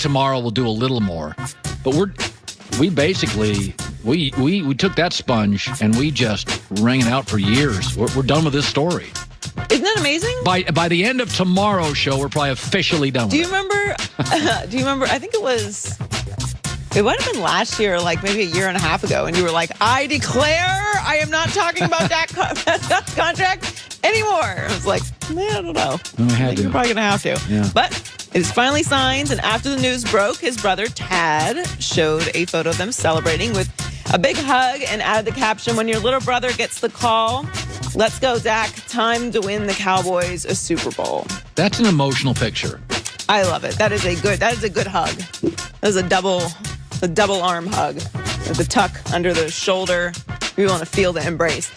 tomorrow we'll do a little more. But we basically took that sponge and we just wring it out for years. We're done with this story. Isn't that amazing? By the end of tomorrow's show, we're probably officially done with it. Do you remember? I think it might have been last year, like maybe a year and a half ago, and you were like, I declare I am not talking about Dak's contract anymore. I was like, man, I don't know. You're probably going to have to. Yeah. But it is finally signed, and after the news broke, his brother Tad showed a photo of them celebrating with a big hug and added the caption, when your little brother gets the call, let's go, Dak. Time to win the Cowboys a Super Bowl. That's an emotional picture. I love it. That is a good hug. That is a double arm hug with the tuck under the shoulder. You want to feel the embrace.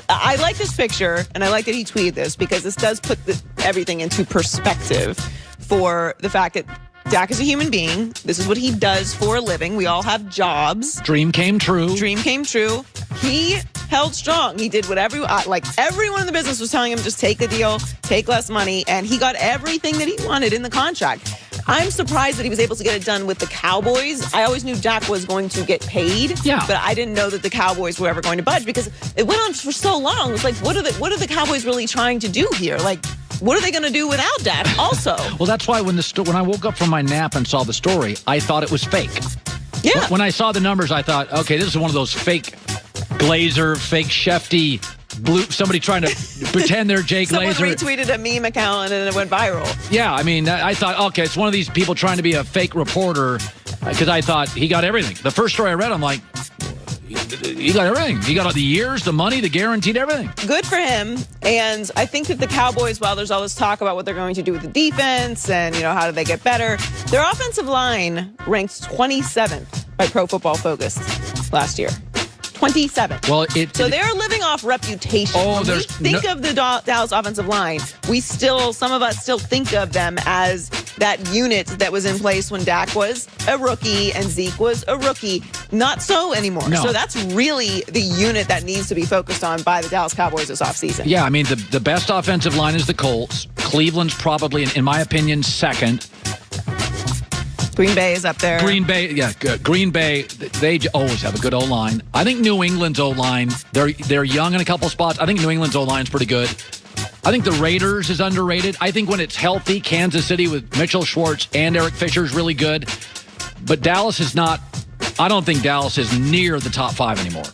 I like this picture, and I like that he tweeted this because this does put everything into perspective for the fact that Dak is a human being. This is what he does for a living. We all have jobs. Dream came true. He held strong. He did whatever, like everyone in the business was telling him, just take the deal, take less money, and he got everything that he wanted in the contract. I'm surprised that he was able to get it done with the Cowboys. I always knew Dak was going to get paid, but I didn't know that the Cowboys were ever going to budge because it went on for so long. It was like, what are the Cowboys really trying to do here? Like, what are they going to do without Dak also? Well, that's why when I woke up from my nap and saw the story, I thought it was fake. Yeah. When I saw the numbers, I thought, okay, this is one of those fake Glazer, fake Shefty, somebody trying to pretend they're Jay Glazer. Someone retweeted a meme account and then it went viral. Yeah, I mean, I thought, okay, it's one of these people trying to be a fake reporter because I thought he got everything. The first story I read, I'm like, he got everything. He got all the years, the money, the guaranteed everything. Good for him. And I think that the Cowboys, while there's all this talk about what they're going to do with the defense and, how do they get better, their offensive line ranked 27th by Pro Football Focus last year. 27th. Well, so they're living off reputation. When we think of the Dallas offensive line, some of us still think of them as that unit that was in place when Dak was a rookie and Zeke was a rookie. Not so anymore. No. So that's really the unit that needs to be focused on by the Dallas Cowboys this offseason. Yeah, I mean, the best offensive line is the Colts. Cleveland's probably, in my opinion, second. Green Bay is up there. Green Bay, they always have a good O-line. I think New England's O-line, they're young in a couple spots. I think New England's O-line's pretty good. I think the Raiders is underrated. I think when it's healthy, Kansas City with Mitchell Schwartz and Eric Fisher is really good. But Dallas is not, I don't think Dallas is near the top 5 anymore.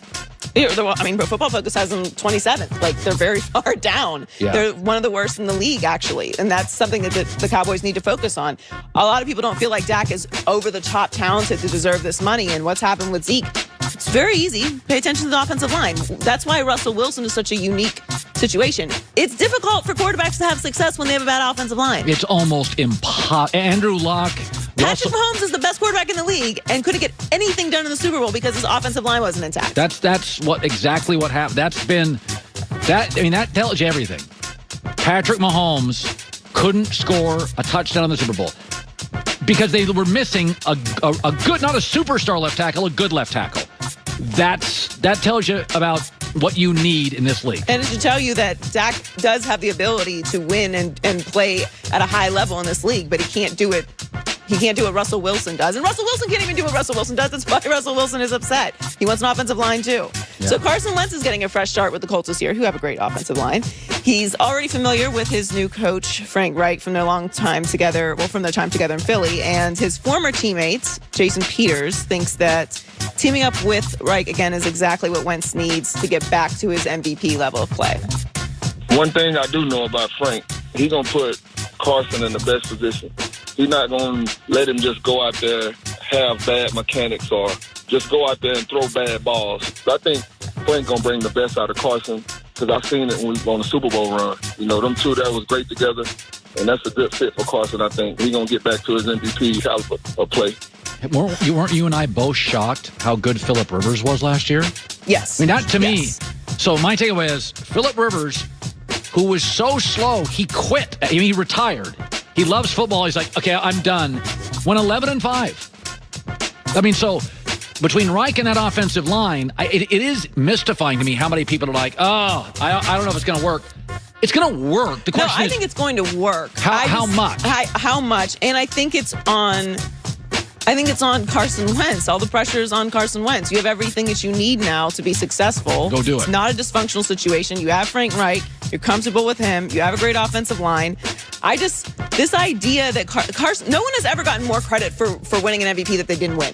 I mean, Pro Football Focus has them 27th. Like, they're very far down. Yeah. They're one of the worst in the league, actually. And that's something that the Cowboys need to focus on. A lot of people don't feel like Dak is over-the-top talented to deserve this money. And what's happened with Zeke, it's very easy. Pay attention to the offensive line. That's why Russell Wilson is such a unique situation. It's difficult for quarterbacks to have success when they have a bad offensive line. It's almost impossible. Andrew Luck. Patrick Mahomes is the best quarterback in the league and couldn't get anything done in the Super Bowl because his offensive line wasn't intact. That's exactly what happened. That tells you everything. Patrick Mahomes couldn't score a touchdown in the Super Bowl because they were missing a good, not a superstar left tackle, a good left tackle. That tells you about what you need in this league. And it should tell you that Dak does have the ability to win and play at a high level in this league, but he can't do it. He can't do what Russell Wilson does. And Russell Wilson can't even do what Russell Wilson does. That's why Russell Wilson is upset. He wants an offensive line, too. Yeah. So Carson Wentz is getting a fresh start with the Colts this year, who have a great offensive line. He's already familiar with his new coach, Frank Reich, from their time together in Philly. And his former teammate, Jason Peters, thinks that teaming up with Reich, again, is exactly what Wentz needs to get back to his MVP level of play. One thing I do know about Frank, he's going to put Carson in the best position. He's not going to let him just go out there, have bad mechanics, or just go out there and throw bad balls. So I think Frank's going to bring the best out of Carson because I've seen it when we were on the Super Bowl run. Them two that was great together, and that's a good fit for Carson, I think. He's going to get back to his MVP caliber of play. Weren't you and I both shocked how good Phillip Rivers was last year? Yes. I mean, that to me. So my takeaway is Phillip Rivers, who was so slow, he quit. He retired. He loves football. He's like, okay, I'm done. Went 11-5. I mean, so between Reich and that offensive line, it is mystifying to me how many people are like, I don't know if it's going to work. It's going to work. The question I think it's going to work. How much? How much? And I think it's on I think it's on Carson Wentz. All the pressure is on Carson Wentz. You have everything that you need now to be successful. Go do it. It's not a dysfunctional situation. You have Frank Reich. You're comfortable with him. You have a great offensive line. This idea that Carson, no one has ever gotten more credit for winning an MVP that they didn't win.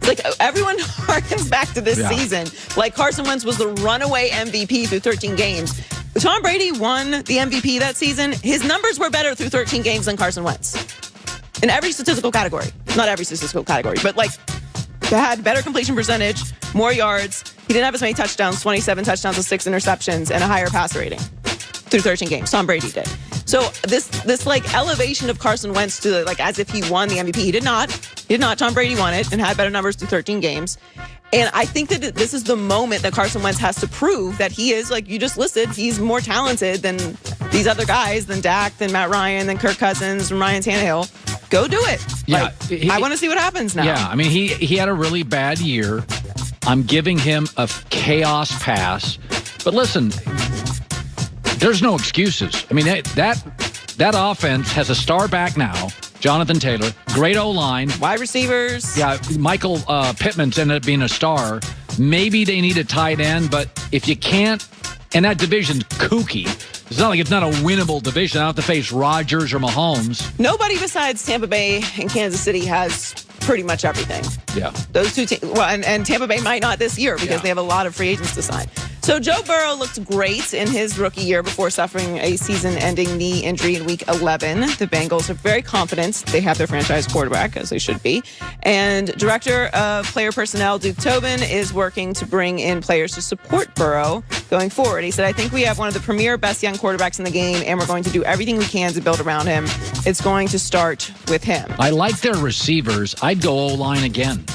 Like, everyone harkens back to this season. Like, Carson Wentz was the runaway MVP through 13 games. Tom Brady won the MVP that season. His numbers were better through 13 games than Carson Wentz. In every statistical category. Not every statistical category, but like, he had better completion percentage, more yards. He didn't have as many touchdowns, 27 touchdowns with 6 interceptions, and a higher passer rating through 13 games. Tom Brady did. So this like elevation of Carson Wentz to like as if he won the MVP. He did not. Tom Brady won it and had better numbers through 13 games. And I think that this is the moment that Carson Wentz has to prove that he is, like you just listed, he's more talented than these other guys, than Dak, than Matt Ryan, than Kirk Cousins, than Ryan Tannehill. Go do it. Yeah, like, I want to see what happens now. Yeah, I mean, he had a really bad year. I'm giving him a chaos pass. But listen, there's no excuses. I mean, that offense has a star back now, Jonathan Taylor, great O-line. Wide receivers. Yeah, Michael Pittman's ended up being a star. Maybe they need a tight end, but if you can't, and that division's kooky. It's not like it's not a winnable division. I don't have to face Rodgers or Mahomes. Nobody besides Tampa Bay and Kansas City has pretty much everything. Yeah. Those two teams. Well, and Tampa Bay might not this year because they have a lot of free agents to sign. So Joe Burrow looked great in his rookie year before suffering a season-ending knee injury in Week 11. The Bengals are very confident they have their franchise quarterback, as they should be. And Director of Player Personnel, Duke Tobin, is working to bring in players to support Burrow going forward. He said, I think we have one of the premier best young quarterbacks in the game, and we're going to do everything we can to build around him. It's going to start with him. I like their receivers. I'd go O-line again.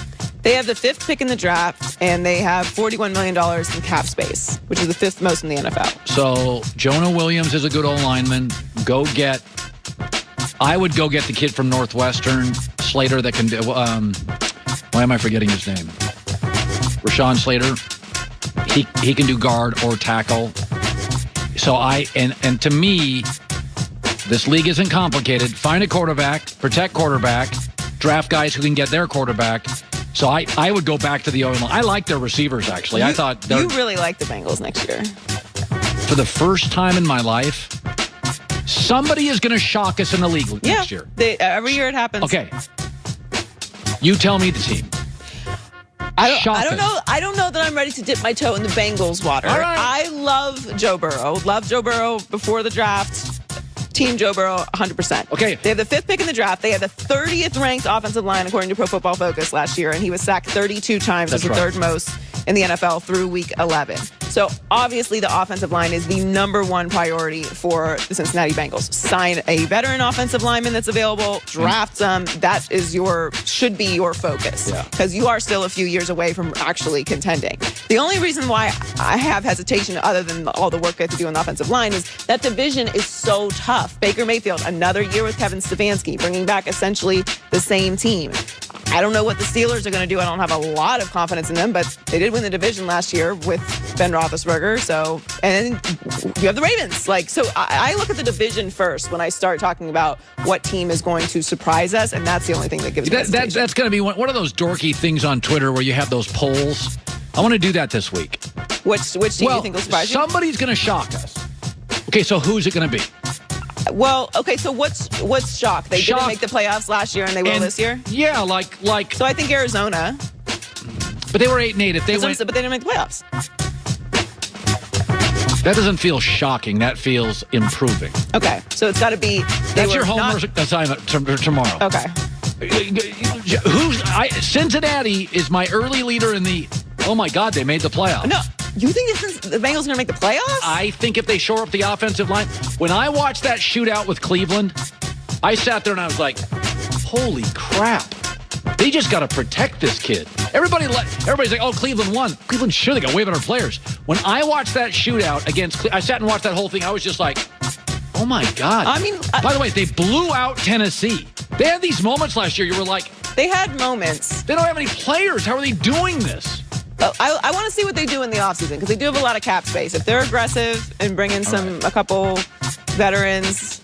They have the 5th pick in the draft, and they have $41 million in cap space, which is the 5th most in the NFL. So Jonah Williams is a good O-lineman. I would go get the kid from Northwestern, Slater, that can do, why am I forgetting his name? Rashawn Slater. He can do guard or tackle. So and to me, this league isn't complicated. Find a quarterback, protect quarterback, draft guys who can get their quarterback. So I would go back to the O-line. I like their receivers, actually. I thought you really like the Bengals next year. For the first time in my life, somebody is going to shock us in the league next year. Every year it happens. Okay. You tell me the team. I don't know that I'm ready to dip my toe in the Bengals water. All right. I love Joe Burrow. Loved Joe Burrow before the draft. Team Joe Burrow, 100%. Okay. They have the 5th pick in the draft. They had the 30th ranked offensive line according to Pro Football Focus last year, and he was sacked 32 times. That's the 3rd most in the NFL through Week 11. So obviously the offensive line is the number one priority for the Cincinnati Bengals. Sign a veteran offensive lineman that's available, draft them. That should be your focus because you are still a few years away from actually contending. The only reason why I have hesitation, other than all the work they have to do on the offensive line, is that division is so tough. Baker Mayfield, another year with Kevin Stefanski, bringing back essentially the same team. I don't know what the Steelers are going to do. I don't have a lot of confidence in them, but they did win the division last year with Ben Roethlisberger. So, and you have the Ravens. So I look at the division first when I start talking about what team is going to surprise us, and that's the only thing that gives me hesitation. That's going to be one of those dorky things on Twitter where you have those polls. I want to do that this week. Which team do you think will surprise you? Somebody's going to shock us. Okay, so who's it going to be? Well, okay, so what's shock? They didn't make the playoffs last year, and they will this year? Yeah, like. So I think Arizona. But they were 8-8. If they went, but they didn't make the playoffs. That doesn't feel shocking. That feels improving. Okay, so it's got to be. That's your homework assignment tomorrow. Okay. Cincinnati is my early leader in the. Oh my God, they made the playoffs. No. You think the Bengals are going to make the playoffs? I think if they shore up the offensive line. When I watched that shootout with Cleveland, I sat there and I was like, holy crap. They just got to protect this kid. Everybody's like, oh, Cleveland won. Cleveland, sure, they got way better players. When I watched that shootout against I sat and watched that whole thing, I was just like, oh my God. I mean, by the way, they blew out Tennessee. They had these moments last year. You were like, they had moments. They don't have any players. How are they doing this? I want to see what they do in the offseason because they do have a lot of cap space. If they're aggressive and bring in a couple veterans,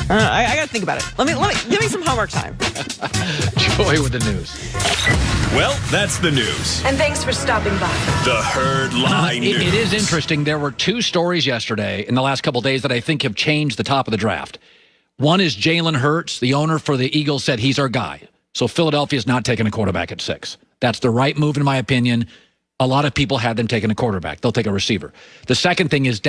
I got to think about it. Let me give me some homework time. Joy with the news. Well, that's the news. And thanks for stopping by. The Herd Line News. It is interesting. There were two stories yesterday in the last couple of days that I think have changed the top of the draft. One is Jalen Hurts, the owner for the Eagles, said he's our guy. So Philadelphia's not taking a quarterback at 6. That's the right move, in my opinion. A lot of people had them taking a quarterback. They'll take a receiver. The second thing is